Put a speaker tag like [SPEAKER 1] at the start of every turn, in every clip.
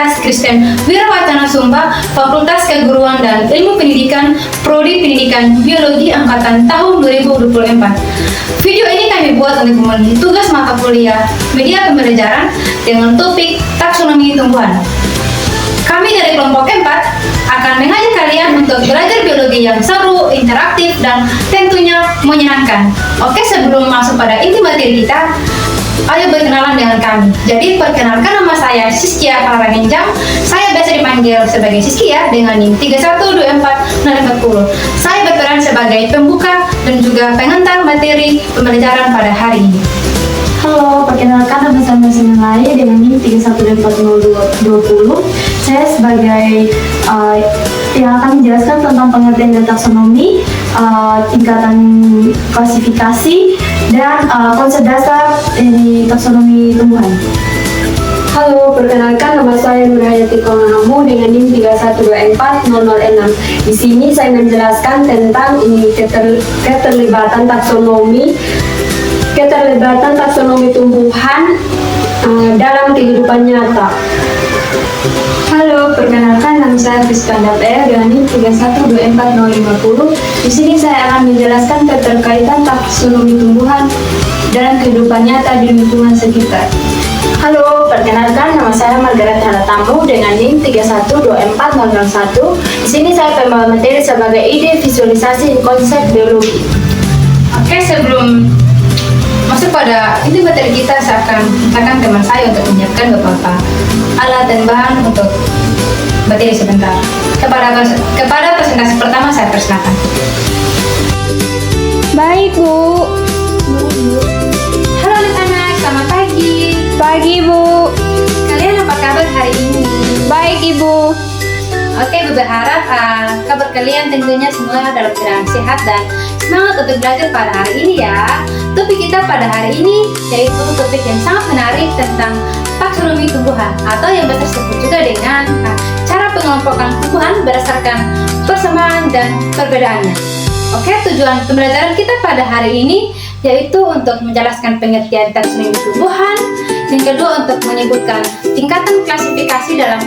[SPEAKER 1] Universitas Kristen Wirwacana Sumba, Fakultas Keguruan dan Ilmu Pendidikan, Prodi Pendidikan Biologi Angkatan tahun 2024. Video ini kami buat untuk memenuhi tugas mata kuliah Media Pembelajaran dengan topik taksonomi tumbuhan. Kami dari kelompok 4 akan mengajak kalian untuk belajar biologi yang seru, interaktif, dan tentunya menyenangkan. Oke, sebelum masuk pada inti materi kita, ayo berkenalan dengan kami. Jadi, perkenalkan nama saya Siskia Kalaranginjang. Saya biasa dipanggil sebagai Siskia dengan NIM 3124040. Saya berperan sebagai pembuka dan juga pengantar materi pembelajaran pada hari ini.
[SPEAKER 2] Halo, perkenalkan nama saya Senalaya dengan NIM 3124020. Saya sebagai yang akan menjelaskan tentang pengertian dan taksonomi, tingkatan klasifikasi, dan konsep dasar dari taksonomi tumbuhan.
[SPEAKER 3] Halo, perkenalkan nama saya Nurhayati Kongahamu dengan NIM 3124006. Di sini saya menjelaskan tentang keterlibatan taksonomi tumbuhan dalam kehidupan nyata.
[SPEAKER 2] Halo, perkenalkan nama saya Fiskanda PR dengan NIM 3124050. Di sini saya akan menjelaskan keterkaitan taksonomi tumbuhan dalam kehidupan nyata di lingkungan sekitar.
[SPEAKER 4] Halo, perkenalkan nama saya Margaret Haratamu dengan NIM 3124001. Di sini saya pembawa materi sebagai ide visualisasi konsep biologi.
[SPEAKER 1] Oke, sebelum masuk pada inti materi kita, saya akan mintakan teman saya untuk menyiapkan beberapa alat dan bahan untuk materi sebentar. Kepada presentasi pertama saya persilakan.
[SPEAKER 5] Baik, Bu.
[SPEAKER 1] Halo anak-anak, selamat pagi.
[SPEAKER 5] Pagi, Bu.
[SPEAKER 1] Kalian apa kabar hari ini?
[SPEAKER 5] Baik, Ibu.
[SPEAKER 1] Oke, Bu berharap kabar kalian tentunya semua dalam keadaan sehat dan semangat untuk belajar pada hari ini ya. Topik kita pada hari ini yaitu topik yang sangat menarik tentang taksonomi tumbuhan atau yang biasa disebut juga dengan cara pengelompokan tumbuhan berdasarkan persamaan dan perbedaannya. Oke, tujuan pembelajaran kita pada hari ini yaitu untuk menjelaskan pengertian taksonomi tumbuhan, yang kedua untuk menyebutkan tingkatan klasifikasi dalam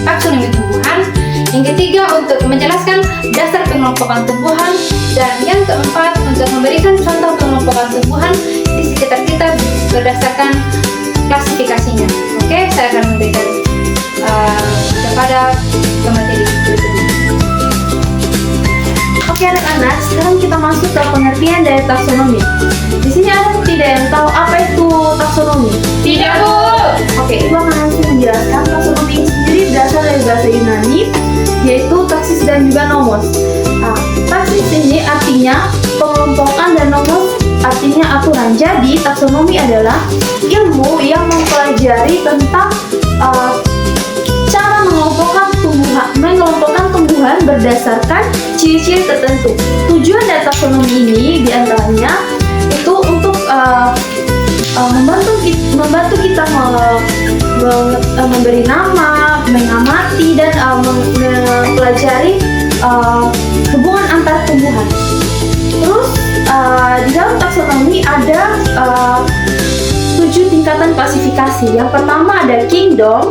[SPEAKER 1] taksonomi tumbuhan, yang ketiga untuk menjelaskan dasar pengelompokan tumbuhan, dan yang keempat untuk memberikan contoh pengelompokan tumbuhan di sekitar kita berdasarkan klasifikasinya. Oke, saya akan memberikan kepada materi berikutnya.
[SPEAKER 2] Oke anak-anak, sekarang kita masuk ke pengertian dari taksonomi. Di sini ada tidak yang tahu apa itu taksonomi?
[SPEAKER 1] Tidak, Bu.
[SPEAKER 2] Oke, Ibu akan langsung menjelaskan. Taksonomi ini sendiri berasal dari bahasa Yunani, yaitu taksis dan juga nomos. Nah, taksis ini artinya pengelompokan dan nomos artinya aturan. Jadi, taksonomi adalah ilmu yang mempelajari tentang cara mengelompokkan tumbuhan berdasarkan ciri-ciri tertentu. Tujuan dari taksonomi ini diantaranya itu untuk membantu kita memberi nama, mengamati dan mempelajari hubungan antar tumbuhan. Terus di dalam taksonomi ada 7 tingkatan klasifikasi. Yang pertama ada kingdom,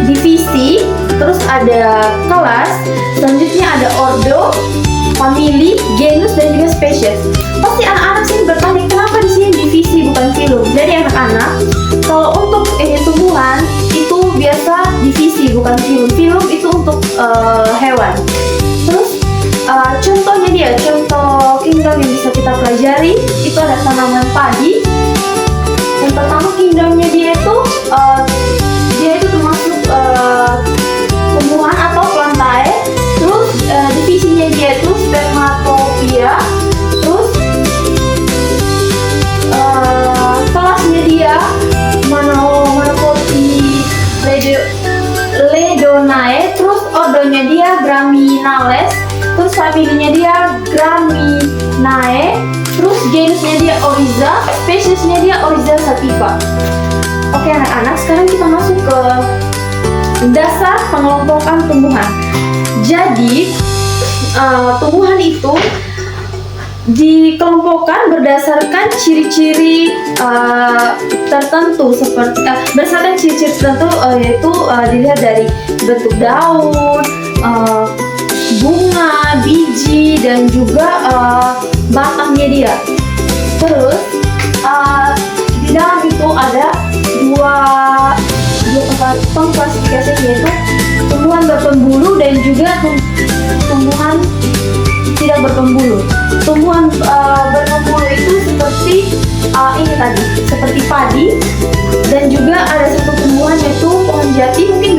[SPEAKER 2] divisi, terus ada kelas, selanjutnya ada ordo, family, genus, dan juga spesies. Pasti anak-anak sini bertanya kenapa di sini divisi bukan filum. Jadi anak-anak, kalau untuk tumbuhan itu biasa divisi bukan filum. Filum itu untuk hewan. Terus contohnya dia, contoh kingdom yang bisa kita pelajari itu ada tanaman padi. Yang pertama kingdomnya dia itu termasuk tumbuhan atau plantae. Terus divisinya dia itu spermatopia. Terus kelasnya dia Monocotyledonae. Terus ordonya dia Graminales. Terus familinya dia Graminae. Terus genusnya dia Oryza. Spesiesnya dia Oryza sativa. Oke anak-anak, sekarang kita masuk ke dasar pengelompokan tumbuhan. Jadi tumbuhan itu dikelompokkan berdasarkan ciri-ciri tertentu seperti berdasarkan ciri-ciri tertentu yaitu dilihat dari bentuk daun, bunga, biji, dan juga batangnya dia. Terus di dalam itu ada dua klasifikasi, yaitu tumbuhan berpembulu dan juga tumbuhan tidak berpembulu. Tumbuhan berpembulu itu seperti ini tadi, seperti padi, dan juga ada satu tumbuhan yaitu pohon jati. Mungkin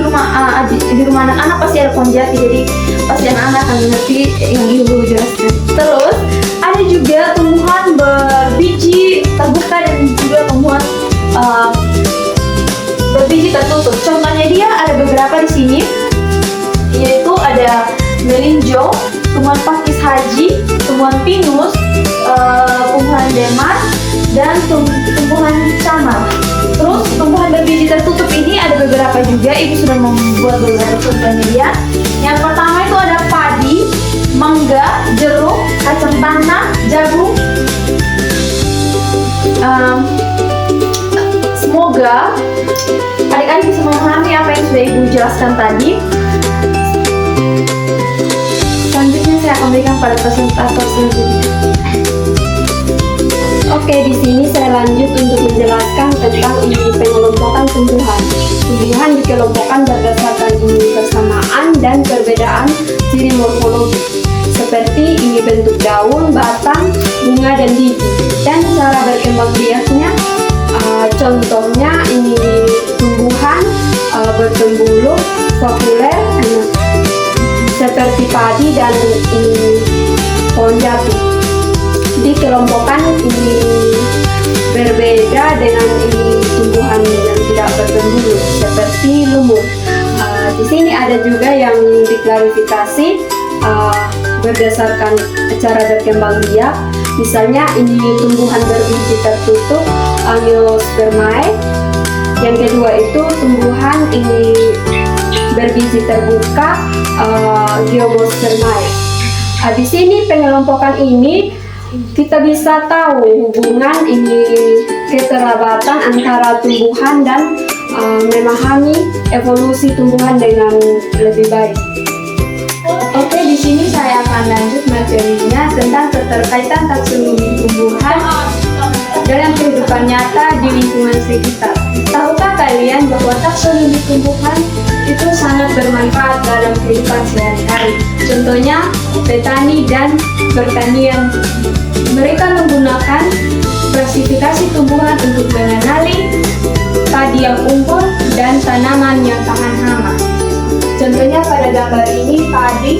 [SPEAKER 2] di rumah anak-anak pasti ada pohon jati, jadi pasti anak-anak akan mengerti yang ibu jelaskan. Terus ada juga tumbuhan berbiji terbuka dan juga tumbuhan berbiji tertutup. Contohnya dia ada beberapa di sini, yaitu ada melinjo, tumbuhan pakis haji, tumbuhan pinus, tumbuhan demar, dan tumbuhan camar. Terus tumbuhan berbiji tertutup ini ada beberapa juga, ibu sudah membuat beberapa contohnya dia. Yang pertama itu ada padi, mangga, jeruk, kacang tanah, jagung. Semoga adik-adik bisa memahami apa yang sudah ibu jelaskan tadi. Selanjutnya saya akan berikan pada presentator selanjutnya.
[SPEAKER 3] Oke, di sini saya lanjut untuk menjelaskan tentang ini pengelompokan tumbuhan. Tumbuhan dikelompokkan berdasarkan ini kesamaan dan perbedaan ciri morfologi, seperti ini bentuk daun, batang, bunga, dan biji, dan cara berkembang biaknya. Contohnya ini tumbuhan berpembulu populer seperti padi dan ini pohon jati. Dikelompokkan ini berbeda dengan ini tumbuhan yang tidak berpembulu seperti lumut. Di sini ada juga yang diklarifikasi berdasarkan cara berkembang biak. Misalnya ini tumbuhan berbiji tertutup, Angiospermae. Yang kedua itu tumbuhan ini berbiji terbuka, Geomospermae. Di sini pengelompokan ini kita bisa tahu hubungan ini kekerabatan antara tumbuhan dan memahami evolusi tumbuhan dengan lebih baik.
[SPEAKER 1] Oke, di sini saya akan lanjut materinya tentang keterkaitan taksonomi tumbuhan dalam kehidupan nyata di lingkungan sekitar. Tahukah kalian bahwa taksonomi tumbuhan itu sangat bermanfaat dalam kehidupan sehari-hari? Contohnya, petani dan pertanian. Mereka menggunakan klasifikasi tumbuhan untuk mengenali padi yang unggul dan tanaman yang tahan hama. Contohnya pada gambar ini padi,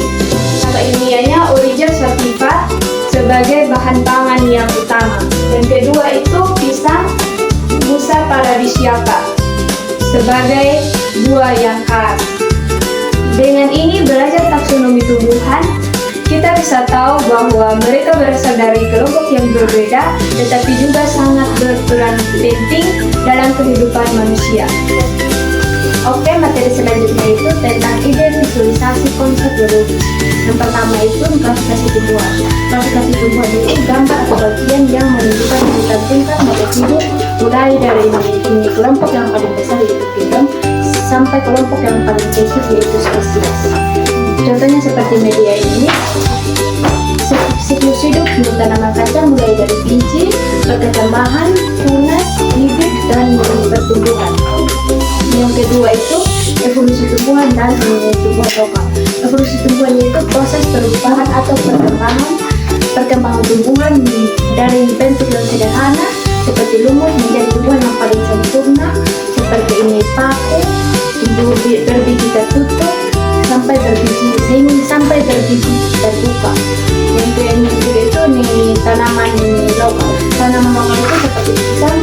[SPEAKER 1] nama ilmiahnya Origer sativa sebagai bahan pangan yang utama. Dan kedua itu pisang, Musa paradisiaca sebagai buah yang khas. Dengan ini belajar taksonomi tumbuhan, kita bisa tahu bahwa mereka berasal dari kelompok yang berbeda, tetapi juga sangat berperan penting dalam kehidupan manusia. Oke, materi selanjutnya itu tentang ide visualisasi konsep biologis. Yang pertama itu klasifikasi tumbuhan. Klasifikasi tumbuhan itu gambar atau bagian yang menunjukkan tingkat makhluk hidup, mulai dari ini kelompok yang paling besar yaitu genome sampai kelompok yang paling kecil yaitu spesies. Contohnya seperti media ini, siklus hidup untuk tanaman kacang mulai dari biji, perkembangan, tunas, bibit, dan pertumbuhan. Yang kedua itu evolusi tumbuhan dan tumbuhan lokal. Evolusi tumbuhan yaitu proses perubahan atau perkembangan tumbuhan dari bentuk yang sederhana seperti lumut menjadi tumbuhan yang paling sempurna seperti ini paku, tumbuh berbiji tertutup sampai berbiji terbuka. Yang ketiga itu nih tanaman lokal. Tanaman lokal itu seperti pisang,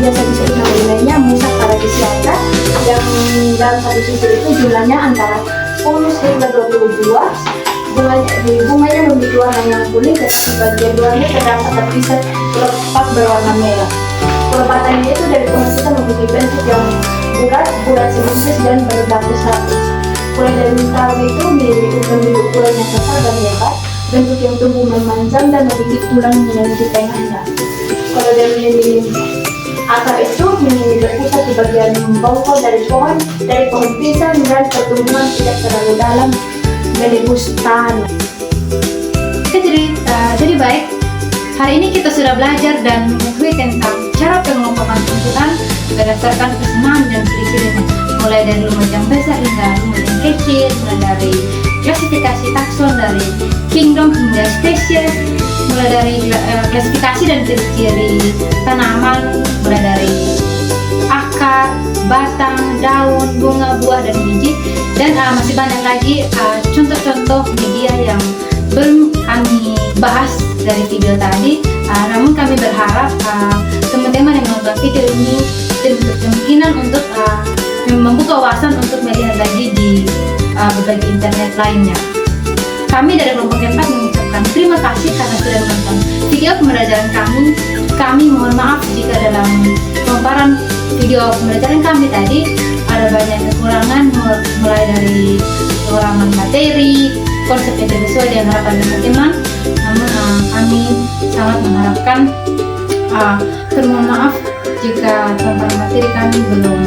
[SPEAKER 1] biasa disebut nama lainnya Musa paradisiaca, yang dalam satu sisi itu jumlahnya antara 10 hingga 20 buah. Bunganya memiliki warna yang kuning, tetapi bagian luarnya terdapat terpisah lepak berwarna merah. Pelepatannya itu dari prosesnya memiliki bentuk yang bulat simetris dan berlapis-lapis. Mulai dari utara itu memiliki ukuran yang besar dan lebar,
[SPEAKER 2] bentuk yang tumbuh memanjang dan memiliki tulang yang di tengahnya. Kalau dari akar itu berpusat di bagian bongkol dari pohon pisang dan pertumbuhan tidak terlalu dalam menembus tanah.
[SPEAKER 1] Oke, jadi baik. Hari ini kita sudah belajar dan mengetahui tentang cara pengelompokan tumbuhan berdasarkan kesamaan dan ciri-cirinya, mulai dari lumut yang besar hingga lumut yang kecil, mulai dari klasifikasi takson, dari kingdom hingga spesies, mulai dari klasifikasi dan ciri-ciri tanaman, mulai dari akar, batang, daun, bunga, buah, dan biji, dan masih banyak lagi contoh-contoh media yang belum kami bahas dari video tadi. Namun kami berharap teman-teman yang menonton video ini terbuka kemungkinan untuk membuka wawasan untuk melihat lagi di berbagai internet lainnya. Kami dari kelompok 4 mengucapkan terima kasih karena sudah menonton video pembelajaran kami. Kami mohon maaf jika dalam pemaparan video pembelajaran kami tadi ada banyak kekurangan, mulai dari kekurangan materi, konsep yang tidak sesuai dengan harapan teman-teman. Namun kami sangat mengharapkan, termohon maaf jika pemaparan materi kami belum